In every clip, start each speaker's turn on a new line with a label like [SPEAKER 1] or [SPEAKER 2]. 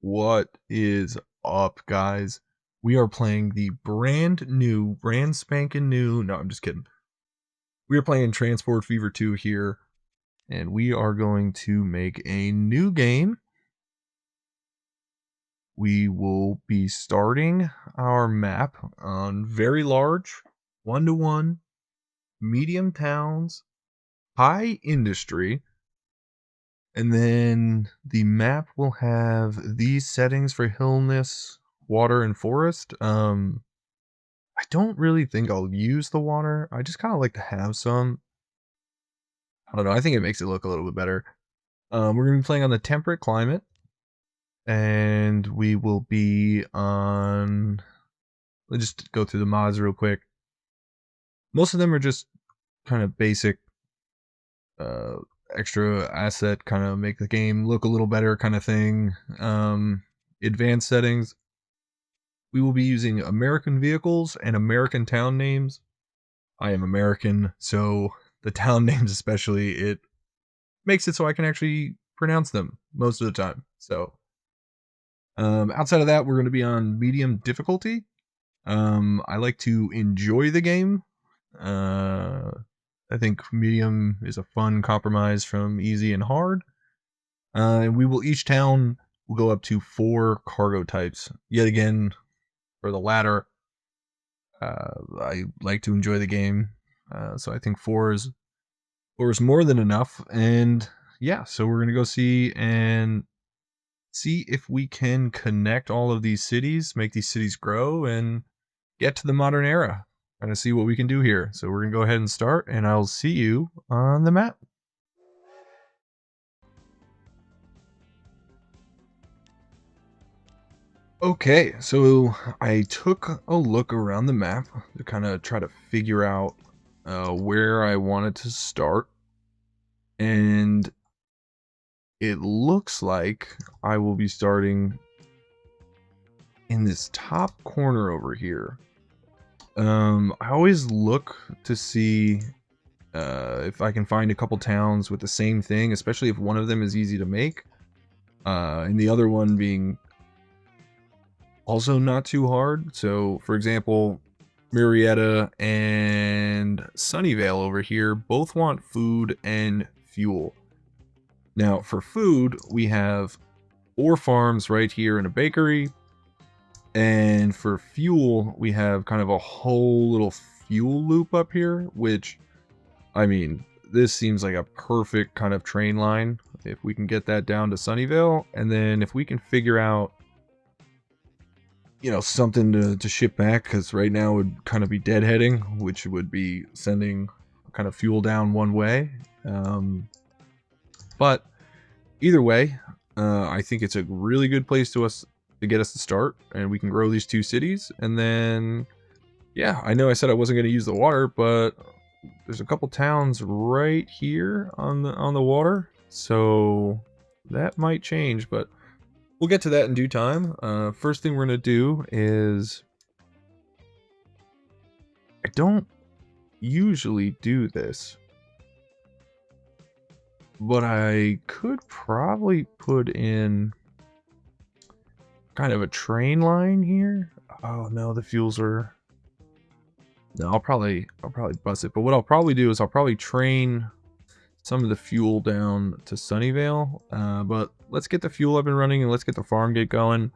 [SPEAKER 1] What is up, guys? We are playing the brand spanking new. No, I'm just kidding. We are playing Transport Fever 2 here, and we are going to make a new game. We will be starting our map on very large, 1-to-1, medium towns, high industry, and then the map will have these settings for hillness, water, and forest. I don't really think I'll use the water. I just kind of like to have some. I don't know. I think it makes it look a little bit better. We're going to be playing on the temperate climate, and we will be on. Let's just go through the mods real quick. Most of them are just kind of basic, uh, extra asset, kind of make the game look a little better, kind of thing. Advanced settings. We will be using American vehicles and American town names. I am American, so the town names especially, it makes it so I can actually pronounce them most of the time. So outside of that, we're going to be on medium difficulty. I like to enjoy the game. I think medium is a fun compromise from easy and hard. And we will each town will go up to 4 cargo types. Yet again, for the latter, I like to enjoy the game. So I think four is more than enough. And yeah, so we're gonna go see if we can connect all of these cities, make these cities grow, and get to the modern era. And see what we can do here. So we're gonna go ahead and start, and I'll see you on the map. Okay, so I took a look around the map to kind of try to figure out where I wanted to start, and it looks like I will be starting in this top corner over here. I always look to see if I can find a couple towns with the same thing, especially if one of them is easy to make, and the other one being also not too hard. So, for example, Murrieta and Sunnyvale over here both want food and fuel. Now, for food, we have 4 farms right here and a bakery. And for fuel, we have kind of a whole little fuel loop up here, which, I mean, this seems like a perfect kind of train line. If we can get that down to Sunnyvale, and then if we can figure out, something to ship back, because right now would kind of be deadheading, which would be sending kind of fuel down one way. But either way, I think it's a really good place to get us to start, and we can grow these 2 cities. And then, yeah, I know I said I wasn't going to use the water, but there's a couple towns right here on the water, so that might change, but we'll get to that in due time. First thing we're going to do is, I don't usually do this, but I could probably put in kind of a train line here. Oh no, the fuels are... No, I'll probably bust it. But what I'll probably do is I'll probably train some of the fuel down to Sunnyvale. But let's get the fuel up and running, and let's get the farm gate going.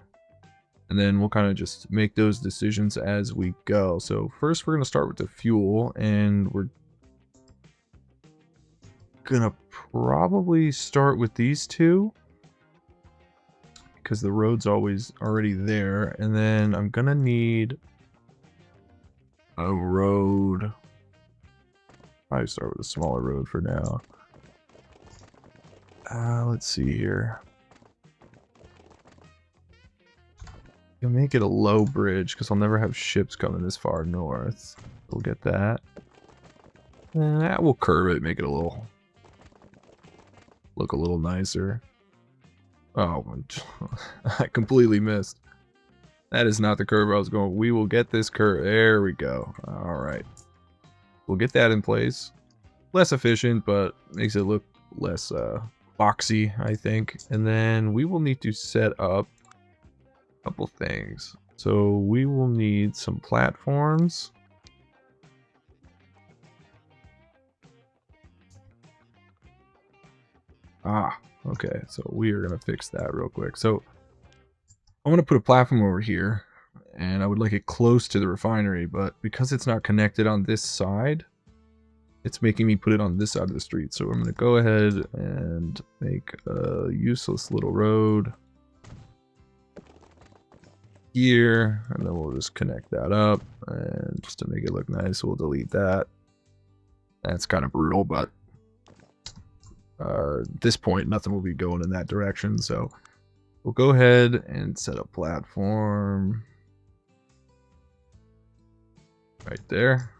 [SPEAKER 1] And then we'll kind of just make those decisions as we go. So first we're going to start with the fuel, and we're going to probably start with these 2, because the road's always already there. And then I'm going to need a road. I start with a smaller road for now. Let's see here. You'll make it a low bridge, because I'll never have ships coming this far north. We'll get that. We'll curve it, make it look a little nicer. Oh, I completely missed. That is not the curve I was going. We will get this curve. There we go. All right. We'll get that in place. Less efficient, but makes it look less boxy, I think. And then we will need to set up couple things. So we will need some platforms. Okay, so we are gonna fix that real quick. So I want to put a platform over here, and I would like it close to the refinery, but because it's not connected on this side, it's making me put it on this side of the street. So I'm gonna go ahead and make a useless little road here, and then we'll just connect that up, and just to make it look nice, we'll delete that. That's kind of brutal, but at this point, nothing will be going in that direction, so we'll go ahead and set a platform right there,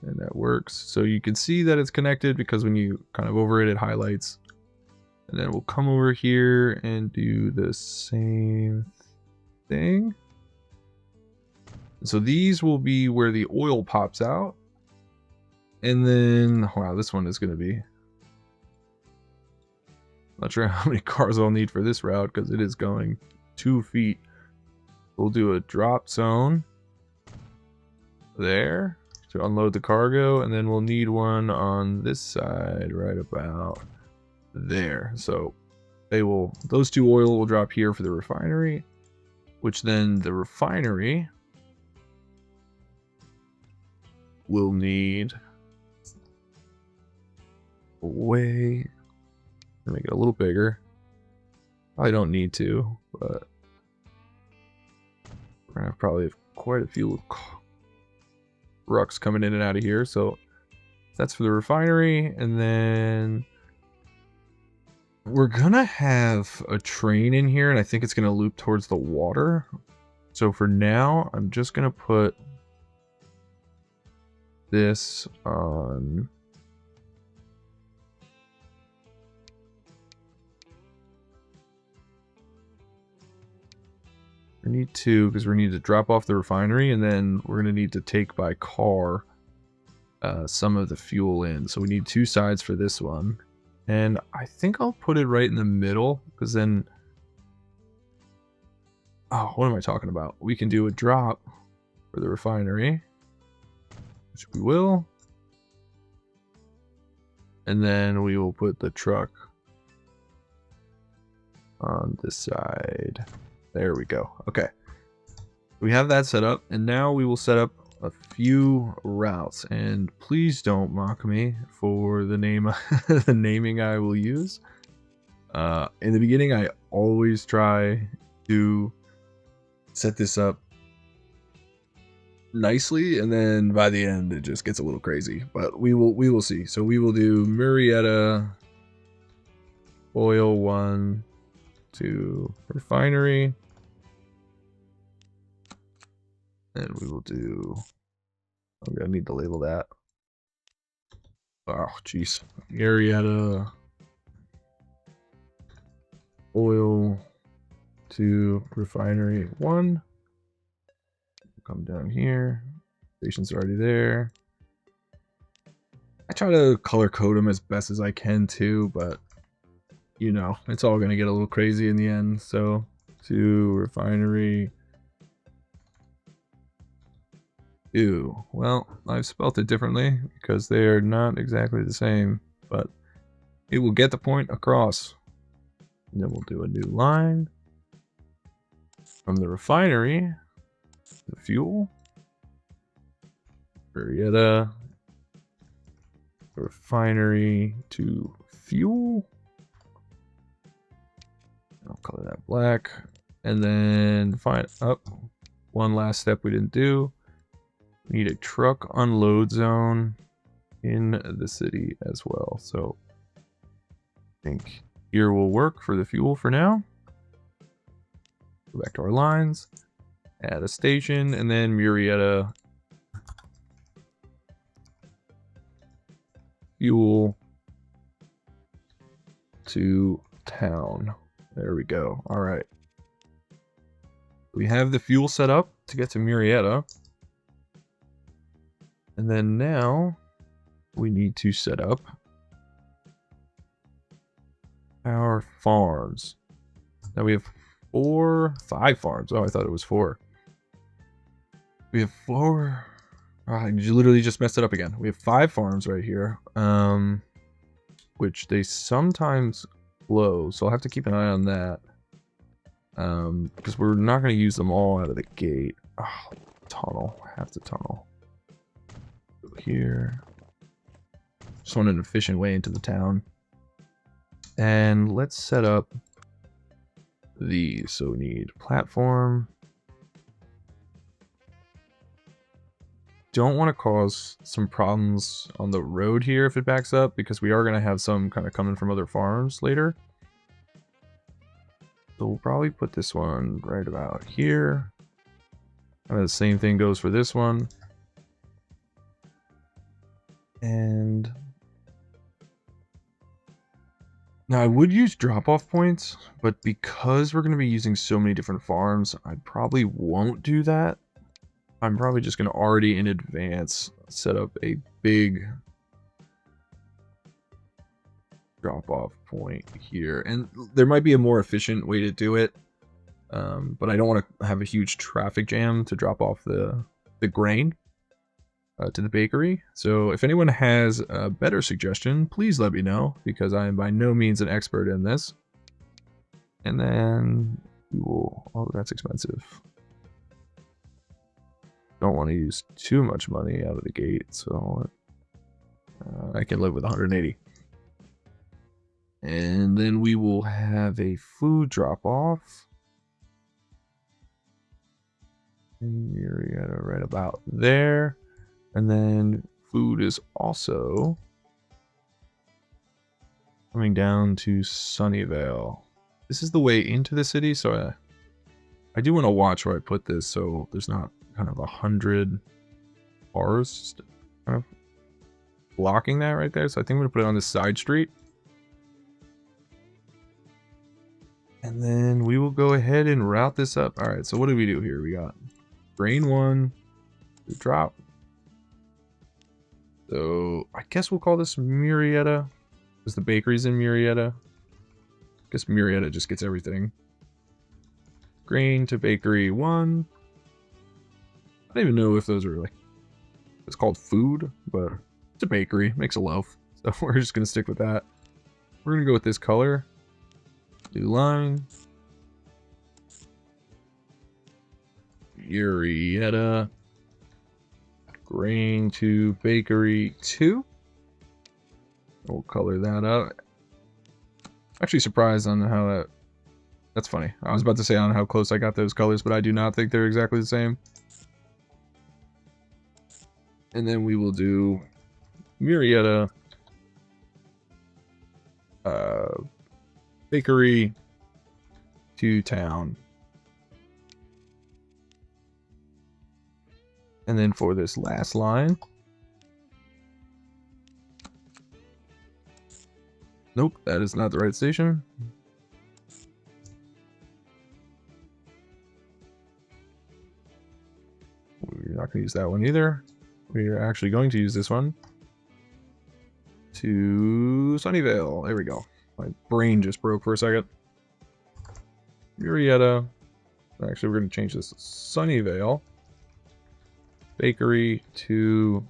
[SPEAKER 1] and that works. So you can see that it's connected because when you kind of over it, it highlights. And then we'll come over here and do the same thing. So these will be where the oil pops out. And then, wow, this one is going to be... Not sure how many cars I'll need for this route because it is going 2 feet. We'll do a drop zone there to unload the cargo, and then we'll need one on this side right about there. So those 2 oil will drop here for the refinery, which then the refinery will need a way to make it a little bigger. I don't need to, but we're gonna have probably quite a few trucks coming in and out of here. So that's for the refinery, and then we're gonna have a train in here, and I think it's gonna loop towards the water. So for now, I'm just gonna put this on we need 2 because we need to drop off the refinery, and then we're gonna need to take by car some of the fuel in. So we need 2 sides for this one, and I think I'll put it right in the middle because then, oh, what am I talking about? We can do a drop for the refinery, which we will, and then we will put the truck on this side. There we go. Okay, we have that set up, and now we will set up a few routes. And please don't mock me for the name, the naming I will use. In the beginning, I always try to set this up nicely, and then by the end, it just gets a little crazy. But we will see. So we will do Murrieta oil 1 to refinery. And we will do, I'm gonna need to label that. Oh, jeez. Marietta oil to refinery 1. Come down here. Station's already there. I try to color code them as best as I can too, but you know, it's all gonna get a little crazy in the end. So to refinery 2. Well, I've spelt it differently because they are not exactly the same, but it will get the point across. And then we'll do a new line from the refinery to fuel. Marietta refinery to fuel. I'll color that black. And then find up one last step we didn't do. We need a truck unload zone in the city as well. So I think here will work for the fuel for now. Go back to our lines, add a station, and then Murrieta fuel to town. There we go. All right. We have the fuel set up to get to Murrieta. And then now we need to set up our farms. Now we have 5 farms. Oh, I thought it was 4. We have 4. You literally just messed it up again. We have 5 farms right here, which they sometimes close, so I'll have to keep an eye on that, because we're not going to use them all out of the gate. Oh, tunnel, half the tunnel. Go here. Just want an efficient way into the town. And let's set up these. So we need platform. Don't want to cause some problems on the road here if it backs up, because we are going to have some kind of coming from other farms later. So we'll probably put this one right about here. And the same thing goes for this one. And now I would use drop-off points, but because we're going to be using so many different farms, I probably won't do that. I'm probably just going to already in advance set up a big drop-off point here. And there might be a more efficient way to do it, but I don't want to have a huge traffic jam to drop off the grain to the bakery. So if anyone has a better suggestion, please let me know, because I am by no means an expert in this. And then we will... Oh, that's expensive. Don't want to use too much money out of the gate, so I can live with 180. And then we will have a food drop-off. And Murrieta right about there. And then food is also coming down to Sunnyvale. This is the way into the city, so I do want to watch where I put this so there's not kind of 100 cars kind of blocking that right there. So I think I'm going to put it on this side street. And then we will go ahead and route this up. All right, so what do we do here? We got grain 1, drop. So I guess we'll call this Murrieta, because the bakery's in Murrieta. I guess Murrieta just gets everything. Grain to bakery 1. I don't even know if those are like, it's called food, but it's a bakery, makes a loaf. So we're just going to stick with that. We're going to go with this color. New line. Murrieta. Grain to bakery 2. We'll color that up. Actually surprised on how that's funny. I was about to say on how close I got those colors, but I do not think they're exactly the same. And then we will do Murrieta bakery to town. And then for this last line, nope, that is not the right station. We're not going to use that one either. We are actually going to use this one to Sunnyvale. There we go. My brain just broke for a second. Murrieta. Actually, we're going to change this to Sunnyvale. Bakery to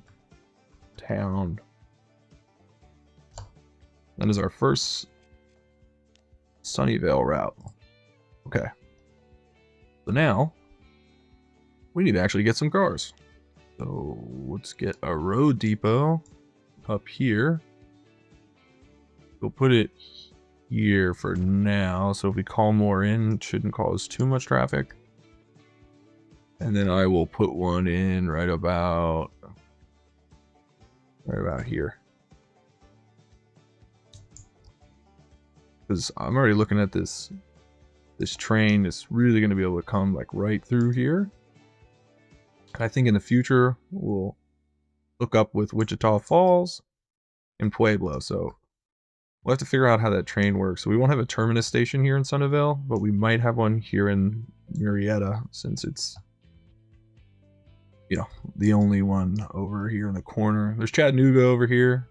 [SPEAKER 1] town. That is our first Sunnyvale route. Okay. So now, we need to actually get some cars. So let's get a road depot up here. We'll put it here for now. So if we call more in, it shouldn't cause too much traffic. And then I will put one in right about here. Because I'm already looking at this train is really going to be able to come like right through here. I think in the future we'll hook up with Wichita Falls and Pueblo. So we'll have to figure out how that train works. So we won't have a terminus station here in Sunnyvale, but we might have one here in Murrieta, since it's, you know, the only one over here in the corner. There's Chattanooga over here.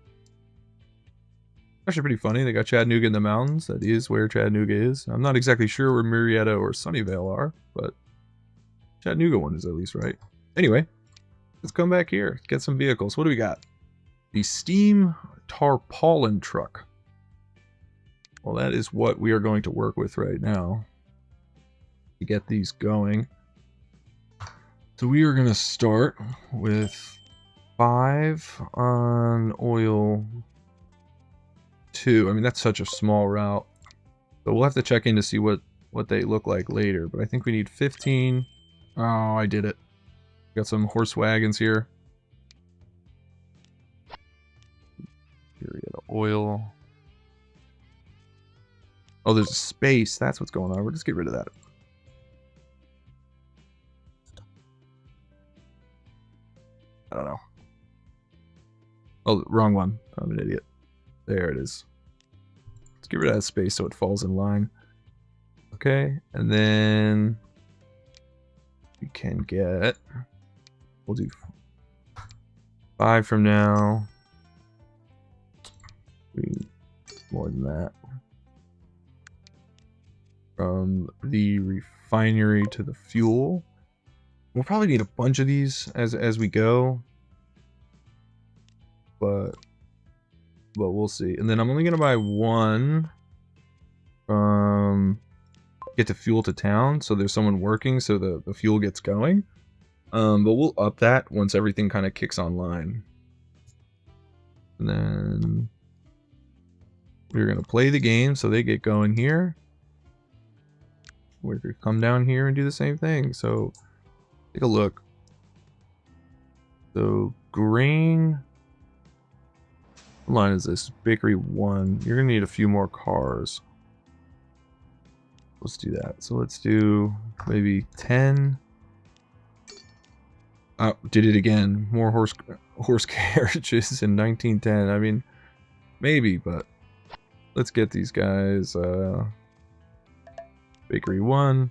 [SPEAKER 1] Actually pretty funny. They got Chattanooga in the mountains. That is where Chattanooga is. I'm not exactly sure where Marietta or Sunnyvale are, but Chattanooga one is at least right. Anyway, let's come back here. Get some vehicles. What do we got? The steam tarpaulin truck. Well, that is what we are going to work with right now to get these going. So we are going to start with 5 on oil 2. I mean, that's such a small route. But we'll have to check in to see what they look like later. But I think we need 15. Oh, I did it. Got some horse wagons here. Here we got oil. Oh, there's a space. That's what's going on. We'll just get rid of that. I don't know. Oh, wrong one. I'm an idiot. There it is. Let's get rid of that space so it falls in line. Okay, and then we can get... We'll do 5 from now. More than that. From the refinery to the fuel. We'll probably need a bunch of these as we go. But we'll see. And then I'm only going to buy 1 from get to fuel to town. So there's someone working so the fuel gets going. But we'll up that once everything kind of kicks online. And then we're going to play the game so they get going here. We're going to come down here and do the same thing. So take a look. So grain... What line is this? Bakery 1. You're going to need a few more cars. Let's do that. So let's do maybe 10. Oh, did it again. More horse carriages in 1910. I mean, maybe, but let's get these guys. Bakery 1.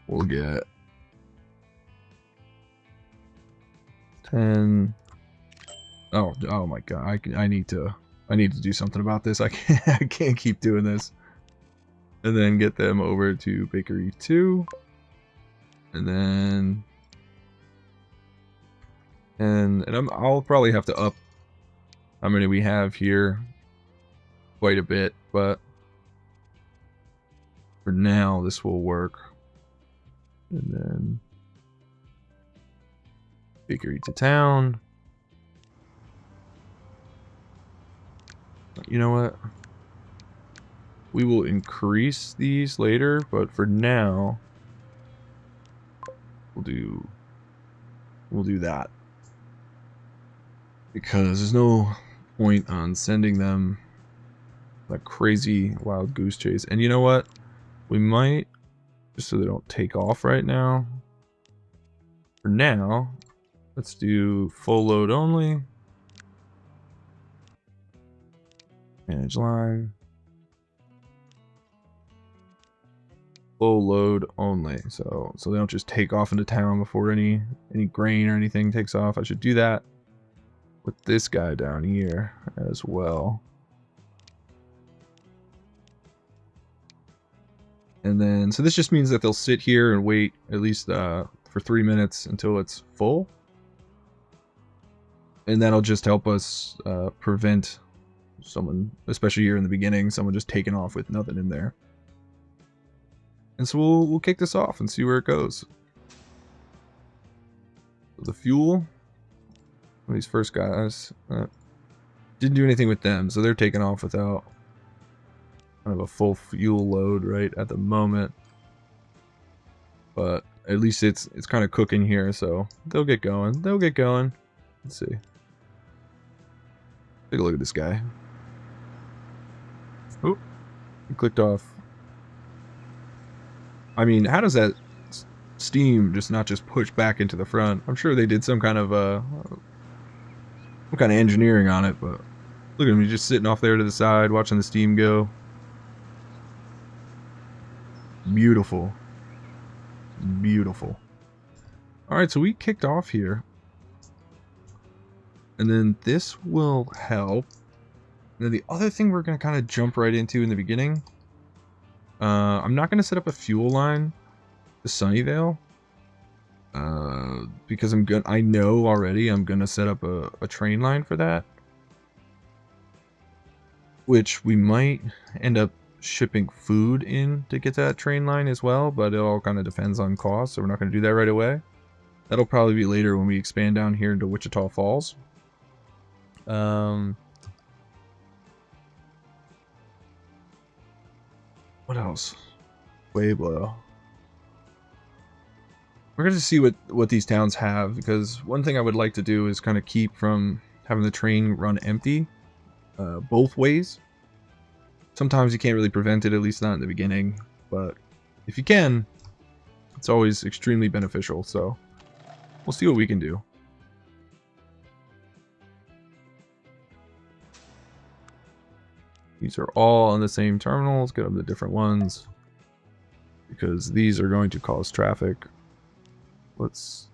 [SPEAKER 1] We'll get 10. Oh my god! I need to do something about this. I can't keep doing this. And then get them over to Bakery 2, and then I'll probably have to up how many we have here quite a bit, but for now this will work. And then Bakery to town. You know what? We will increase these later, but for now, we'll do that. Because there's no point on sending them a crazy wild goose chase. And you know what? We might, just so they don't take off right now. For now, let's do full load only. Manage line. Full load only. So they don't just take off into town before any grain or anything takes off. I should do that with this guy down here as well. And then, so this just means that they'll sit here and wait at least for 3 minutes until it's full. And that'll just help us prevent someone, especially here in the beginning, someone just taking off with nothing in there. And so we'll kick this off and see where it goes. So the fuel, these first guys, didn't do anything with them, so they're taking off without kind of a full fuel load right at the moment. But at least it's kind of cooking here, so they'll get going. They'll get going. Let's see. Take a look at this guy. Oh, he clicked off. I mean, how does that steam just not just push back into the front? I'm sure they did some kind of engineering on it, but look at him, he's just sitting off there to the side, watching the steam go. Beautiful. Beautiful. Alright, so we kicked off here. And then this will help Now the other thing we're going to kind of jump right into in the beginning, I'm not going to set up a fuel line to Sunnyvale, because I know already I'm going to set up a train line for that, which we might end up shipping food in to get to that train line as well, but it all kind of depends on cost, so we're not going to do that right away. That'll probably be later when we expand down here into Wichita Falls. What else? Pueblo. We're going to see what these towns have, because one thing I would like to do is kind of keep from having the train run empty both ways. Sometimes you can't really prevent it, at least not in the beginning, but if you can, it's always extremely beneficial, so we'll see what we can do. These are all on the same terminals. Get them the different ones, because these are going to cause traffic. Let's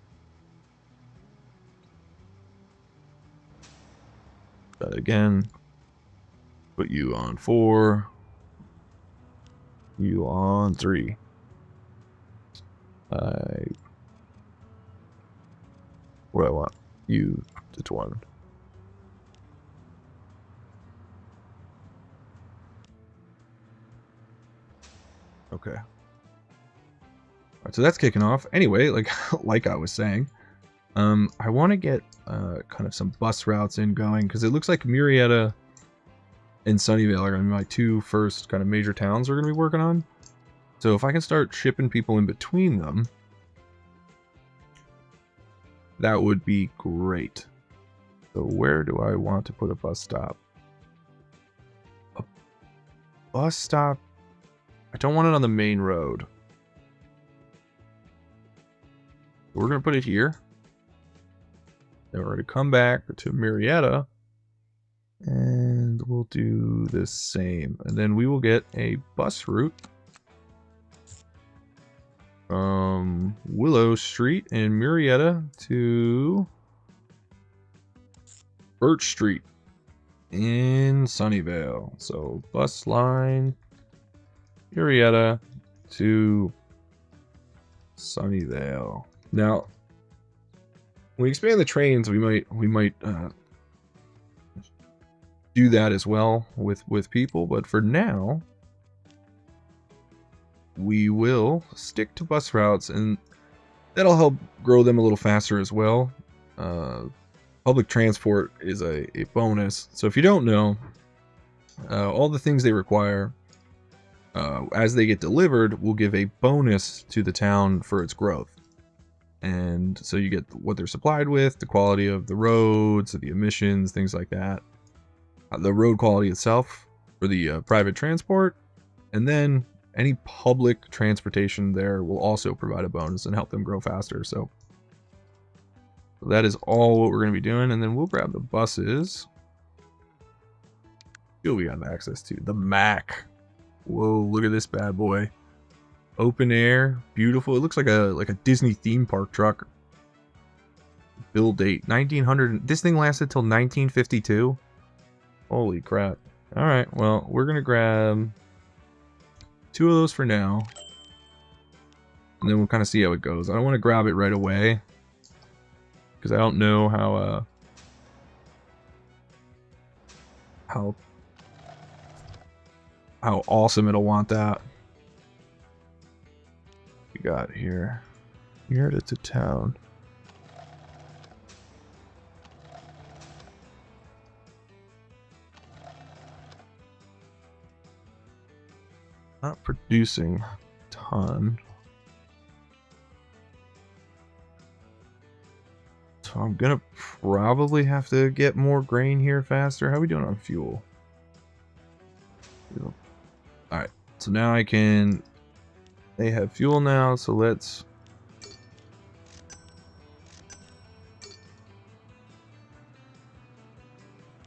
[SPEAKER 1] that again. Put you on 4. You on 3. What do I want? You to 1. Okay. Alright, so that's kicking off. Anyway, like I was saying, I want to get kind of some bus routes in going, because it looks like Murrieta and Sunnyvale are going to be my 2 first kind of major towns we're going to be working on. So if I can start shipping people in between them, that would be great. So where do I want to put a bus stop? A bus stop? I don't want it on the main road. We're going to put it here. Then we're going to come back to Murrieta, and we'll do the same. And then we will get a bus route from Willow Street in Murrieta to Birch Street in Sunnyvale. So bus line Murrieta to Sunnyvale. Now, when we expand the trains, we might do that as well with people, but for now we will stick to bus routes, and that'll help grow them a little faster as well. Public transport is a bonus, so if you don't know, all the things they require as they get delivered will give a bonus to the town for its growth. And so you get what they're supplied with, the quality of the roads, the emissions, things like that. The road quality itself for the private transport, and then any public transportation there will also provide a bonus and help them grow faster. So that is all what we're going to be doing, and then we'll grab the buses. Who we have access to? The Mac. Whoa, look at this bad boy. Open air, beautiful. It looks like a Disney theme park truck. Build date 1900. This thing lasted till 1952. Holy crap. All right, well, we're gonna grab 2 of those for now, and then we'll kind of see how it goes. I don't want to grab it right away because I don't know how awesome it'll want that. We got here to town. Not producing a ton. So I'm gonna probably have to get more grain here faster. How are we doing on fuel? Alright, so now I can... They have fuel now, so let's...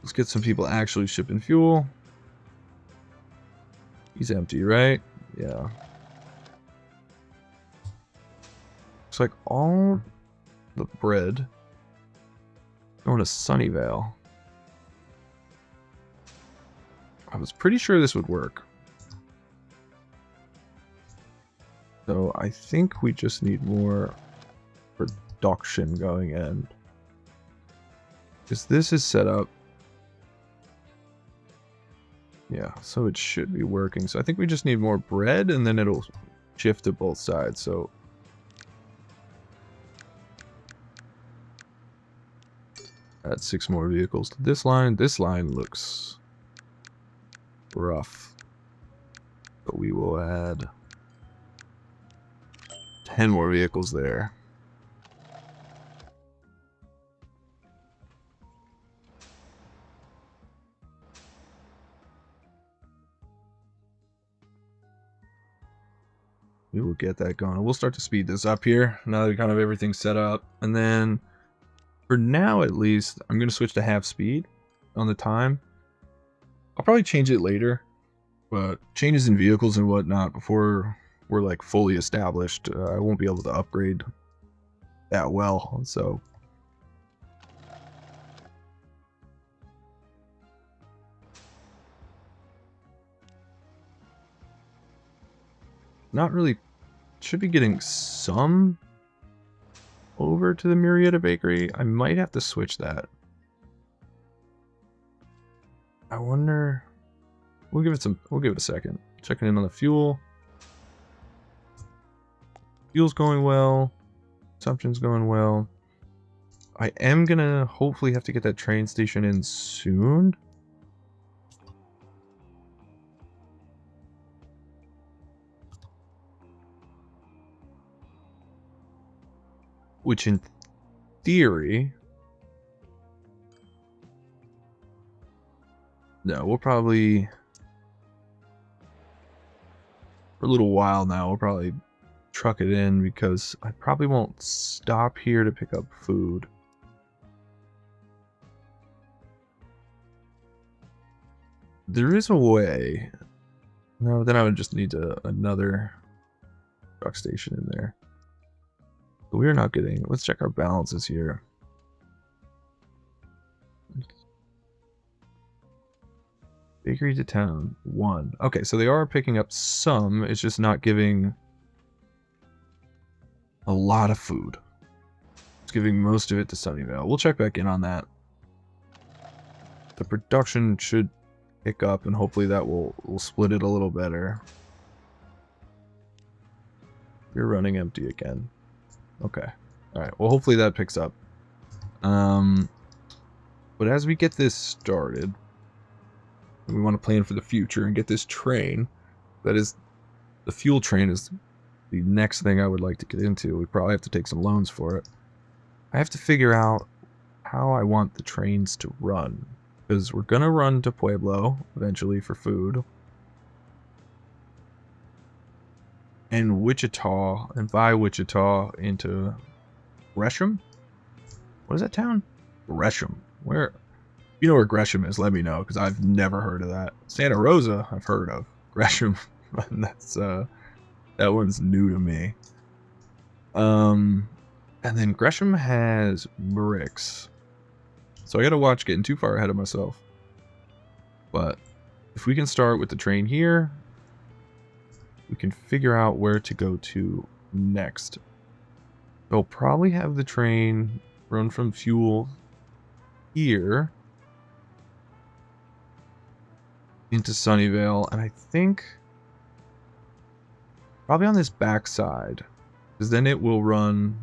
[SPEAKER 1] Let's get some people actually shipping fuel. He's empty, right? Yeah. Looks like all the bread going to Sunnyvale. I was pretty sure this would work. So I think we just need more production going in. Because this is set up. Yeah, so it should be working. So I think we just need more bread and then it'll shift to both sides. So add 6 more vehicles to this line. This line looks rough. But we will add 10 more vehicles there. We will get that going. We'll start to speed this up here now that kind of everything's set up. And then for now, at least, I'm going to switch to half speed on the time. I'll probably change it later, but changes in vehicles and whatnot before we're like fully established, I won't be able to upgrade that well. So not really. Should be getting some over to the Murrieta Bakery. I might have to switch that. I wonder. We'll give it a second. Checking in on the fuel. Fuel's going well. Consumption's going well. I am gonna hopefully have to get that train station in soon. Which in theory... No, we'll probably... For a little while now, we'll probably truck it in because I probably won't stop here to pick up food. There is a way. No, then I would just need another truck station in there. But we're not getting... Let's check our balances here. Bakery to town, 1. Okay, so they are picking up some. It's just not giving a lot of food. It's giving most of it to Sunnyvale. We'll check back in on that. The production should pick up, and hopefully that will split it a little better. You're running empty again. Okay. Alright, well hopefully that picks up. But as we get this started, we want to plan for the future and get this train. That is, the fuel train is the next thing I would like to get into. We probably have to take some loans for it. I have to figure out how I want the trains to run. Because we're going to run to Pueblo eventually for food. And Wichita, and by Wichita into Gresham? What is that town? Gresham. Where? If you know where Gresham is, let me know, because I've never heard of that. Santa Rosa, I've heard of. Gresham, that's that one's new to me. And then Gresham has bricks, so I gotta watch getting too far ahead of myself. But if we can start with the train here, we can figure out where to go to next. They'll probably have the train run from fuel here into Sunnyvale, and I think probably on this back side, because then it will run,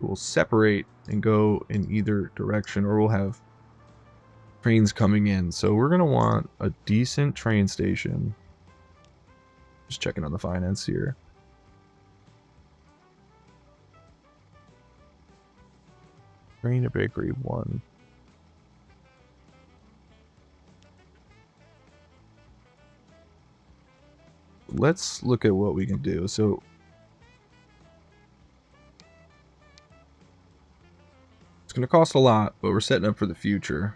[SPEAKER 1] it will separate and go in either direction, or we'll have trains coming in. So we're going to want a decent train station. Just checking on the finance here. Train to Bakery 1. Let's look at what we can do. So it's going to cost a lot, but we're setting up for the future.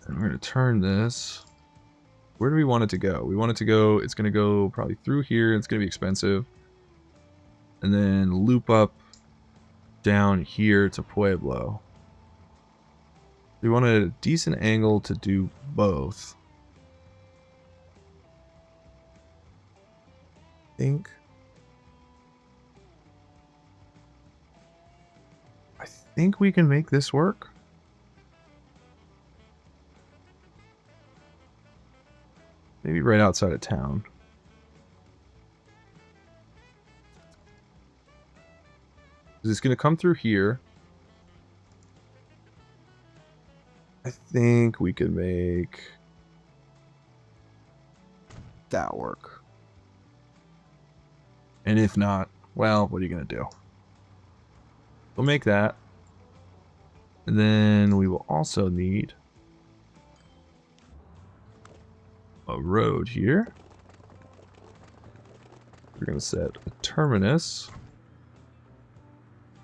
[SPEAKER 1] And we're going to turn this. Where do we want it to go? We want it to go, it's going to go probably through here. It's going to be expensive. And then loop up down here to Pueblo. We want a decent angle to do both. I think we can make this work. Maybe right outside of town. It's going to come through here. I think we could make that work. And if not, well, what are you going to do? We'll make that. And then we will also need a road here. We're going to set a terminus.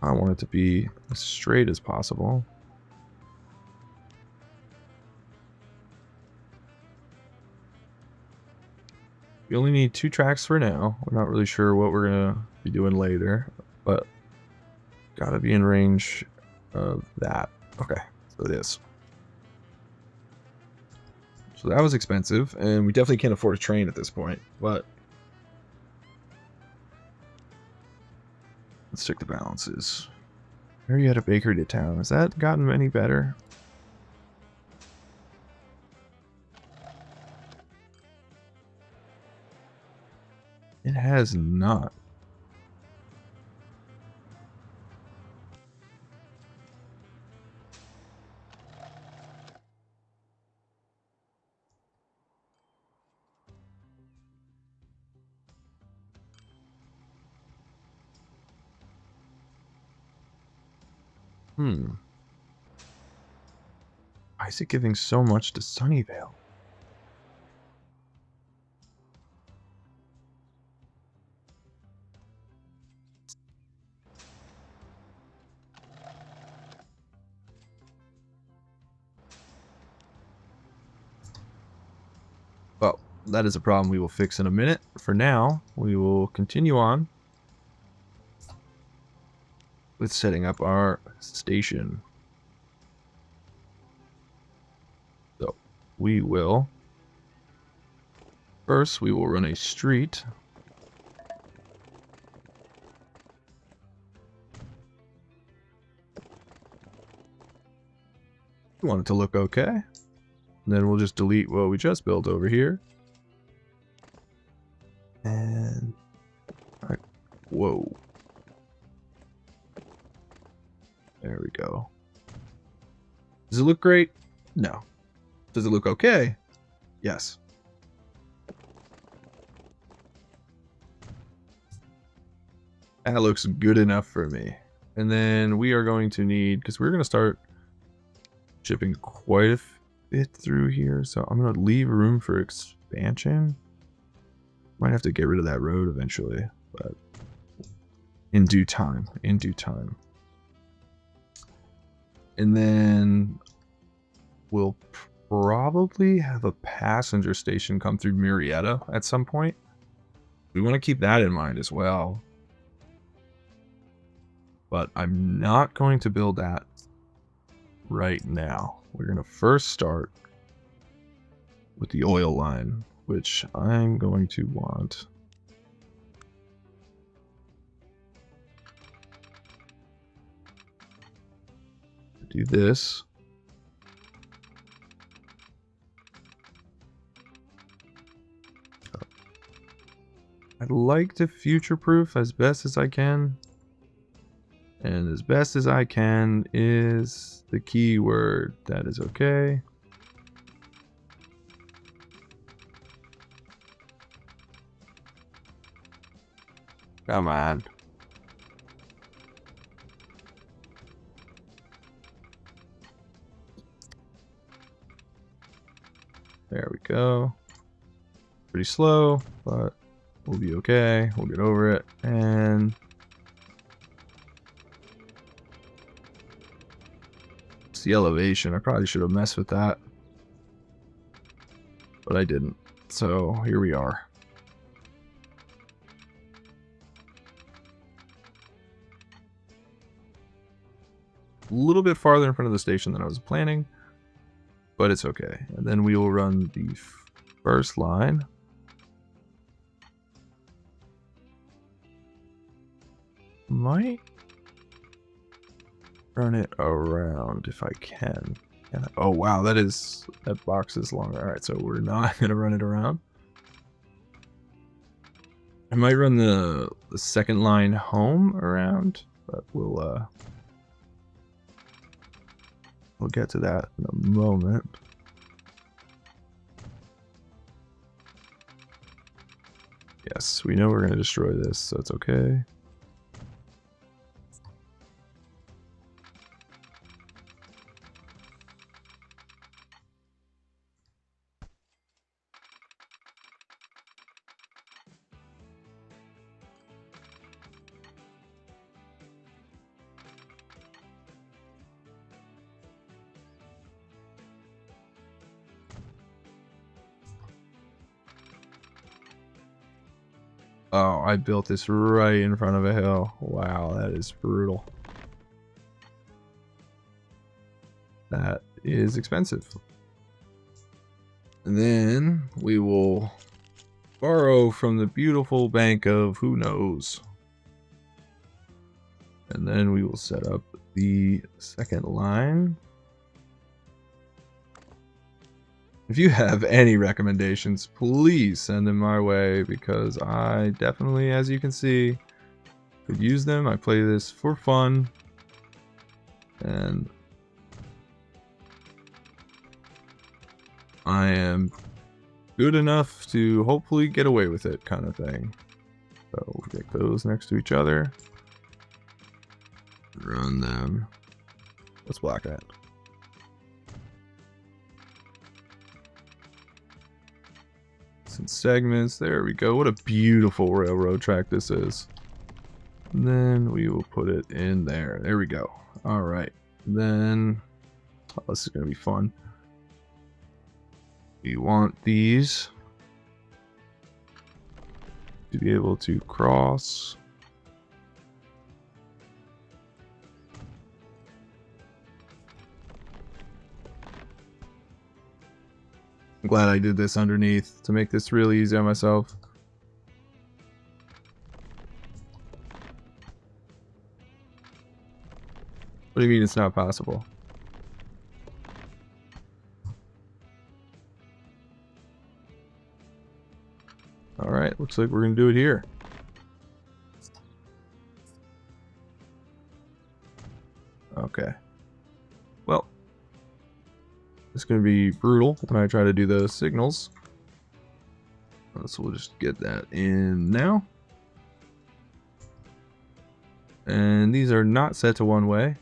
[SPEAKER 1] I want it to be as straight as possible. We only need 2 tracks for now. We're not really sure what we're going to be doing later, but gotta be in range of that. Okay, so it is. So that was expensive, and we definitely can't afford a train at this point, but let's check the balances. Marietta Bakery to town. Has that gotten any better? It has not. Why is it giving so much to Sunnyvale? Well, that is a problem we will fix in a minute. For now, we will continue on with setting up our station. So, we will... First, we will run a street. We want it to look okay. And then we'll just delete what we just built over here. And... Alright. Whoa. There we go. Does it look great? No. Does it look okay? Yes. That looks good enough for me. And then we are going to need, because we're going to start shipping quite a bit through here. So I'm going to leave room for expansion. Might have to get rid of that road eventually, but in due time, in due time. And then we'll probably have a passenger station come through Marietta at some point. We want to keep that in mind as well. But I'm not going to build that right now. We're going to first start with the oil line, which I'm going to want to do this. I'd like to future-proof as best as I can. And as best as I can is the key word. That is okay. Come on. There we go. Pretty slow, but we'll be okay. We'll get over it. And it's the elevation. I probably should have messed with that, but I didn't. So here we are. A little bit farther in front of the station than I was planning, but it's okay. And then we will run the first line. Might run it around if I can. Oh wow, that box is longer. All right, so we're not gonna run it around. I might run the second line home around, but we'll get to that in a moment. Yes, we know we're gonna destroy this, so it's okay. Oh, I built this right in front of a hill. Wow, that is brutal. That is expensive. And then we will borrow from the beautiful bank of who knows. And then we will set up the second line. If you have any recommendations, please send them my way, because I definitely, as you can see, could use them. I play this for fun, and I am good enough to hopefully get away with it, kind of thing. So we'll get those next to each other. Run them. Let's block that. Some segments. There we go. What a beautiful railroad track this is. And then we will put it in there. There we go. All right. Then this is going to be fun. We want these to be able to cross. I'm glad I did this underneath to make this really easy on myself. What do you mean it's not possible? Alright, looks like we're going to do it here. Okay. Well, it's going to be brutal when I try to do the signals. So we'll just get that in now. And these are not set to one way.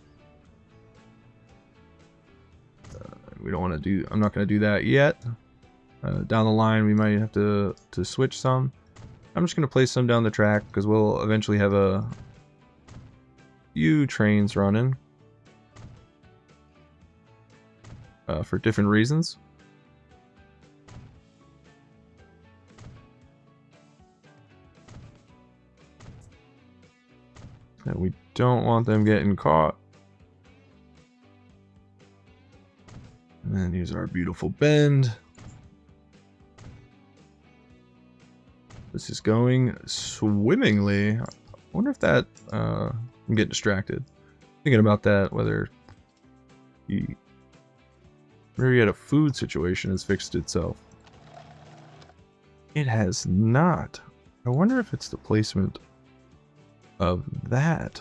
[SPEAKER 1] We don't want to do, I'm not going to do that yet. Down the line, we might have to switch some. I'm just going to place some down the track because we'll eventually have a few trains running for different reasons. And we don't want them getting caught. And then here's our beautiful bend. This is going swimmingly. I wonder if that, I'm getting distracted. Thinking about that, whether maybe a food situation has fixed itself. It has not. I wonder if it's the placement of that.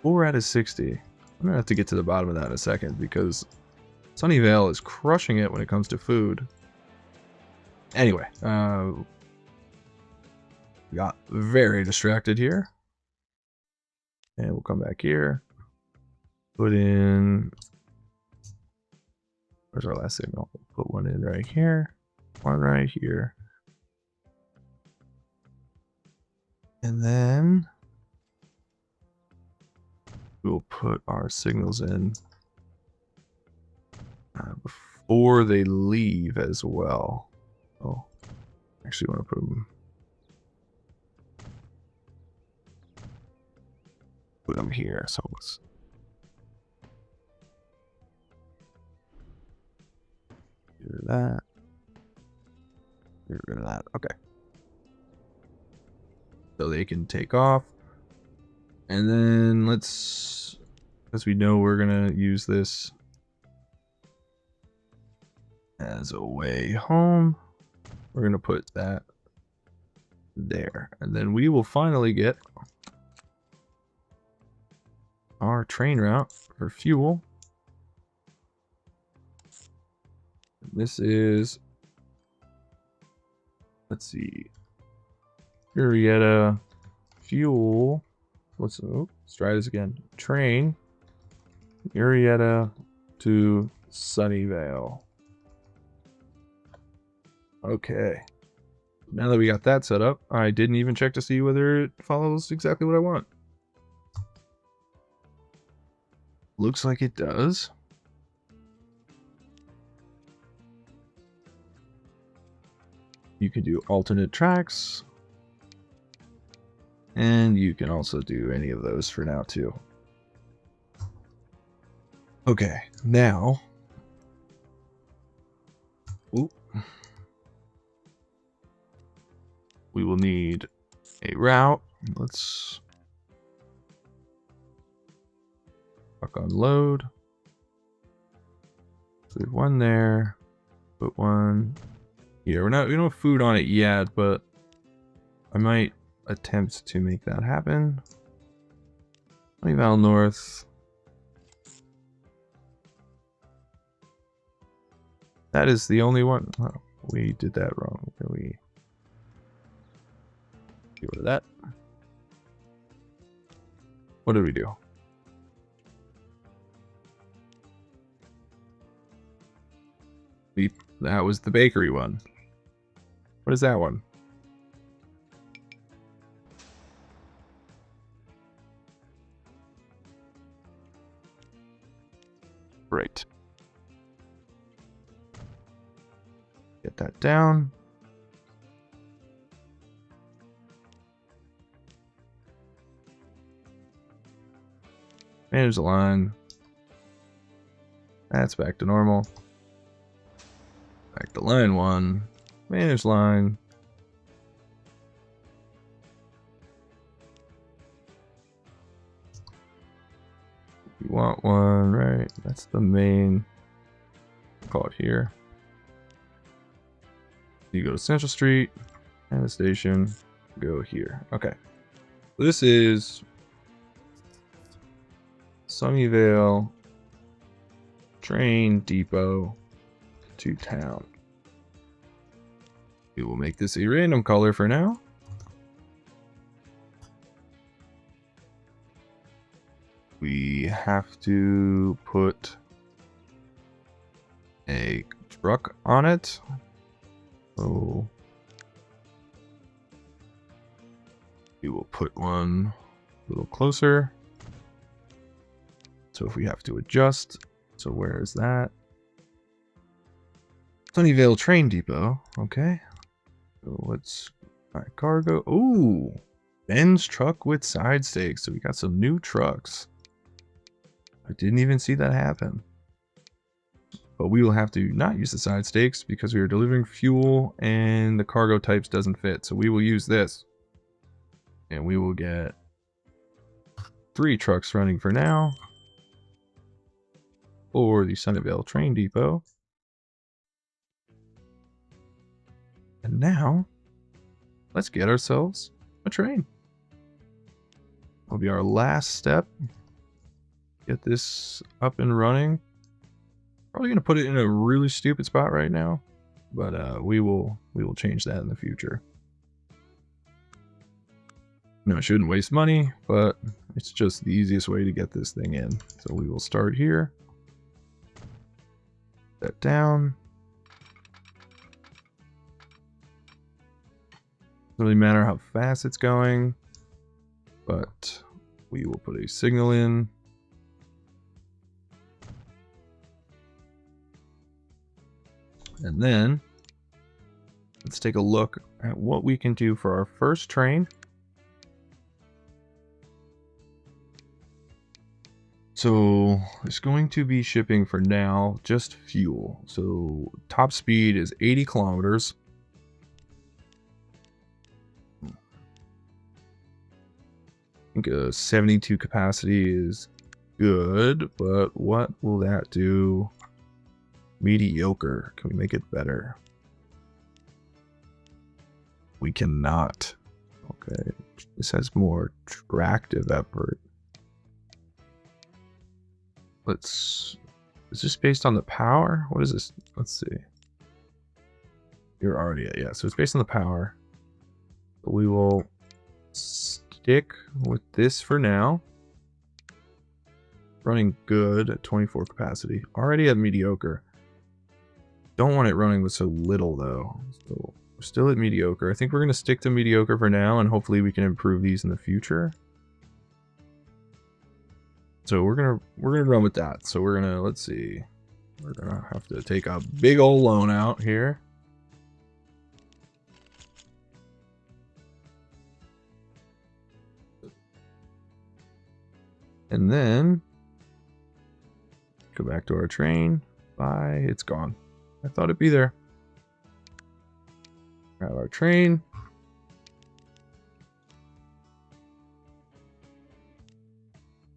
[SPEAKER 1] 4 out of 60. I'm gonna have to get to the bottom of that in a second because Sunnyvale is crushing it when it comes to food. Anyway, got very distracted here. And we'll come back here. Put in, where's our last signal? We'll put one in right here, one right here. And then we'll put our signals in before they leave as well. Oh, actually want to put them here. So let's rid of that. Get rid of that. Okay. So they can take off. And then let's, because we know we're going to use this as a way home, we're going to put that there. And then we will finally get our train route for fuel. This is, let's see, Marietta fuel. Let's try this again. Train Marietta to Sunnyvale. Okay. Now that we got that set up, I didn't even check to see whether it follows exactly what I want. Looks like it does. You can do alternate tracks. And you can also do any of those for now too. Okay, now. Ooh. We will need a route. Let's fuck unload. Put one there. Put one here. We don't have food on it yet, but I might attempt to make that happen. Sunnyvale North. That is the only one. Oh, we did that wrong. Can we get rid of that? What did we do? That was the bakery one. What is that one? Great. Get that down. Manage the line. That's back to normal. Back to line 1. Manage line. You want one, right? That's the main. Call it here. You go to Central Street and the station. Go here. Okay. This is Sunnyvale train depot to town. We will make this a random color for now. We have to put a truck on it. So we will put one a little closer. So if we have to adjust, so where is that? Sunnyvale Train Depot. Okay. So let's cargo. Ooh, Ben's truck with side stakes. So we got some new trucks. I didn't even see that happen. But we will have to not use the side stakes because we are delivering fuel and the cargo types doesn't fit. So we will use this. And we will get 3 trucks running for now. For the Sunnyvale Train Depot. And now, let's get ourselves a train. That'll be our last step. Get this up and running. Probably gonna put it in a really stupid spot right now, but we will change that in the future. No, I shouldn't waste money, but it's just the easiest way to get this thing in. So we will start here. That down. Doesn't really matter how fast it's going, but we will put a signal in. And then let's take a look at what we can do for our first train. So it's going to be shipping for now just fuel. So top speed is 80 kilometers. I think a 72 capacity is good, but what will that do? Mediocre. Can we make it better? We cannot. Okay. This has more tractive effort. Is this based on the power? What is this? Let's see. You're already at, yeah. So it's based on the power. But we will stick with this for now. Running good at 24 capacity. Already at mediocre. Don't want it running with so little though. So we're still at mediocre. I think we're gonna stick to mediocre for now, and hopefully we can improve these in the future. So we're gonna run with that. So we're gonna, let's see. We're gonna have to take a big old loan out here. And then go back to our train. Bye. It's gone. I thought it'd be there. Grab our train.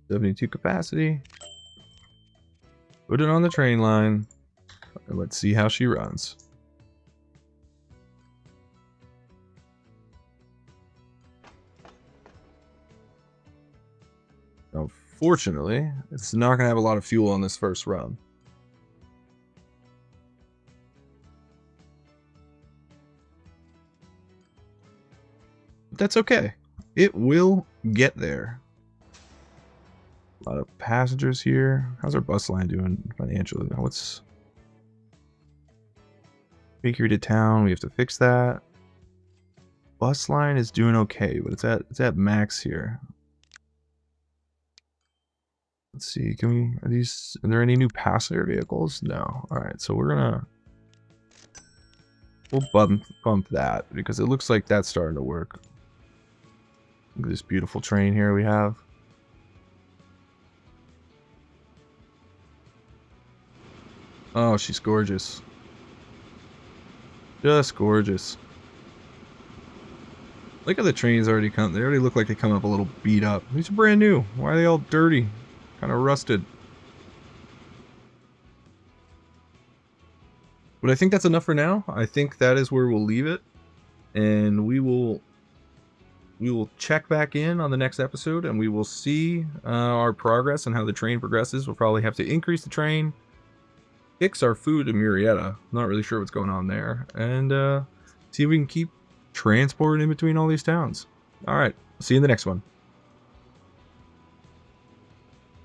[SPEAKER 1] .72 capacity. Put it on the train line. And let's see how she runs. Unfortunately, it's not going to have a lot of fuel on this first run. But that's okay. It will get there. A lot of passengers here. How's our bus line doing financially? What's Bakery to town? We have to fix that. Bus line is doing okay, but it's at max here. Let's see. Are there any new passenger vehicles? No. All right. So we'll bump that because it looks like that's starting to work. Look at this beautiful train here we have. Oh, she's gorgeous. Just gorgeous. Look at the trains already they already look like they come up a little beat up. These are brand new. Why are they all dirty? Kind of rusted. But I think that's enough for now. I think that is where we'll leave it. And we will check back in on the next episode, and we will see our progress and how the train progresses. We'll probably have to increase the train, fix our food in Murrieta. Not really sure what's going on there. And see if we can keep transporting in between all these towns. All right. See you in the next one.